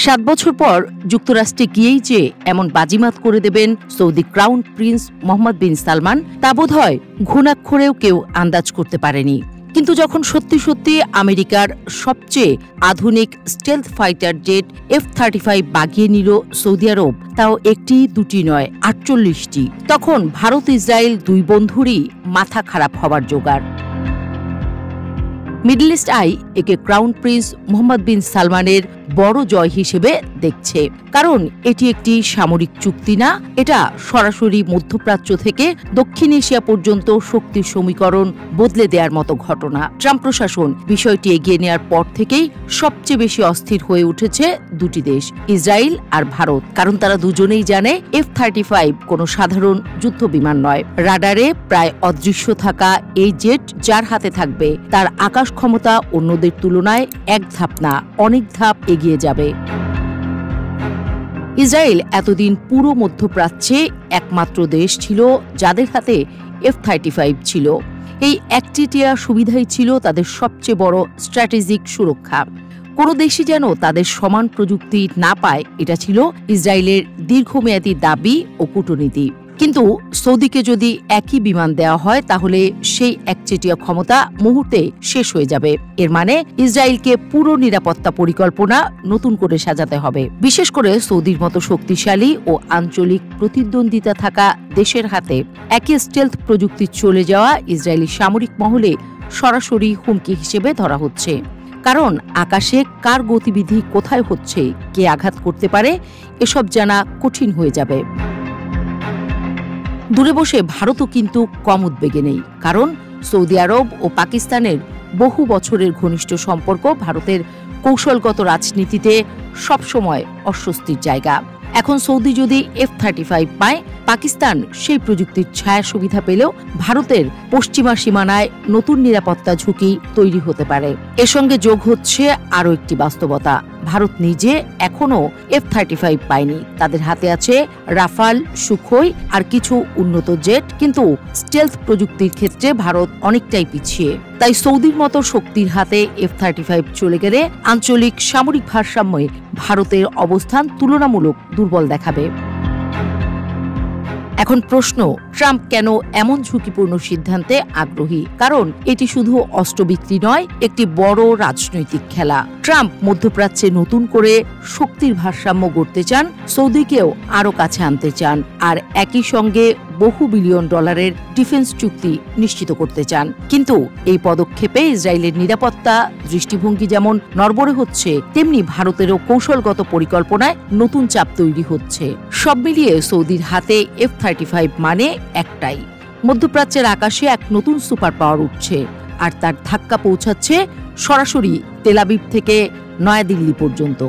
7 বছর পর যুক্তরাষ্ট্রে গিয়েই যে এমন বাজিমাত করে দেবেন সৌদি ক্রাউন প্রিন্স মোহাম্মদ বিন সালমান তা বোধহয় ঘুণাক্ষরেও কেউ আন্দাজ করতে পারেনি। কিন্তু যখন সত্যি সত্যি আমেরিকার সবচেয়ে আধুনিক স্টেলথ ফাইটার জেট F-35 বাগিয়ে নিল সৌদি আরব, তাও একটি দুটি নয় 48টি, তখন ভারত ইসরায়েল দুই বন্ধুরই মাথা খারাপ হবার জোগাড়। মিডল ইস্ট আই একে ক্রাউন প্রিন্স মোহাম্মদ বিন সালমানের বড় জয় হিসেবে দেখছে, কারণ এটি একটি সামরিক চুক্তি না, এটা সরাসরি মধ্যপ্রাচ্য থেকে দক্ষিণ এশিয়া পর্যন্ত শক্তির সমীকরণ বদলে দেওয়ার মতো ঘটনা। ট্রাম্প প্রশাসন বিষয়টি এগিয়ে নেওয়ার পর থেকেই সবচেয়ে বেশি অস্থির হয়ে উঠেছে দুটি দেশ, ইসরায়েল আর ভারত, কারণ তারা দুজনেই জানে F-35 কোনো সাধারণ যুদ্ধ বিমান নয়। রাডারে প্রায় অদৃশ্য থাকা এই জেট যার হাতে থাকবে তার আকাশ ক্ষমতা অন্যদের তুলনায় এক ধাপ না অনেক ধাপ এগিয়ে যাবে। ইসরায়েল এতদিন পুরো মধ্যপ্রাচ্যে একমাত্র দেশ ছিল যাদের হাতে F-35 ছিল। এই একচেটিয়া সুবিধাই ছিল তাদের সবচেয়ে বড় স্ট্র্যাটেজিক সুরক্ষা। কোনো দেশই যেন তাদের সমান প্রযুক্তি না পায়, এটা ছিল ইসরায়েলের দীর্ঘমেয়াদী দাবি ও কূটনীতি। কিন্তু সৌদিকে যদি একই বিমান দেওয়া হয় তাহলে সেই একচেটিয়া ক্ষমতা মুহূর্তে শেষ হয়ে যাবে। এর মানে ইসরায়েলকে পুরো নিরাপত্তা পরিকল্পনা নতুন করে সাজাতে হবে। বিশেষ করে সৌদির মতো শক্তিশালী ও আঞ্চলিক প্রতিদ্বন্দ্বিতা থাকা দেশের হাতে একই স্টেলথ প্রযুক্তি চলে যাওয়া ইসরায়েলি সামরিক মহলে সরাসরি হুমকি হিসেবে ধরা হচ্ছে। কারণ আকাশে কার গতিবিধি কোথায় হচ্ছে, কে আঘাত করতে পারে, এসব জানা কঠিন হয়ে যাবে। দূরে বসে ভারতও কিন্তু কম উদ্বেগে নেই, কারণ সৌদি আরব ও পাকিস্তানের বহু বছরের ঘনিষ্ঠ সম্পর্ক ভারতের কৌশলগত রাজনীতিতে সবসময় অস্বস্তির জায়গা। এখন সৌদি যদি F-35 পায়, পাকিস্তান সেই প্রযুক্তির ছায়া সুবিধা পেলেও ভারতের পশ্চিমা সীমানায় নতুন নিরাপত্তা ঝুঁকি তৈরি হতে পারে। এর সঙ্গে যোগ হচ্ছে আরও একটি বাস্তবতা, ভারত নিজে এখনো F-35 পায়নি। তাদের হাতে আছে রাফাল, সুখোই আর কিছু উন্নত জেট, কিন্তু স্টেলথ প্রযুক্তির ক্ষেত্রে ভারত অনেকটাই পিছিয়ে। তাই সৌদির মতো শক্তির হাতে F-35 চলে গেলে আঞ্চলিক সামরিক ভারসাম্যে ভারতের অবস্থান তুলনামূলক দুর্বল দেখাবে। এখন প্রশ্ন, ট্রাম্প কেন এমন ঝুঁকিপূর্ণ সিদ্ধান্তে আগ্রহী? কারণ এটি শুধু অস্ত্র বিক্রি নয়, একটি বড় রাজনৈতিক খেলা। ট্রাম্প মধ্যপ্রাচ্যে নতুন করে শক্তির ভারসাম্য গড়তে চান, সৌদিকেও আরও কাছে আনতে চান, আর একই সঙ্গে বহু বিলিয়ন ডলারের ডিফেন্স চুক্তি নিশ্চিত করতে চান। কিন্তু এই পদক্ষেপে ইসরায়েলের নিরাপত্তা দৃষ্টিভঙ্গি যেমন নড়বড়ে হচ্ছে, তেমনি ভারতেরও কৌশলগত পরিকল্পনায় নতুন চাপ তৈরি হচ্ছে। সব মিলিয়ে সৌদির হাতে F-35 মানে একটাই, মধ্যপ্রাচ্যের আকাশে এক নতুন সুপার পাওয়ার উঠছে, আর তার ধাক্কা পৌঁছাচ্ছে সরাসরি তেল আবিব থেকে নয়াদিল্লি পর্যন্ত।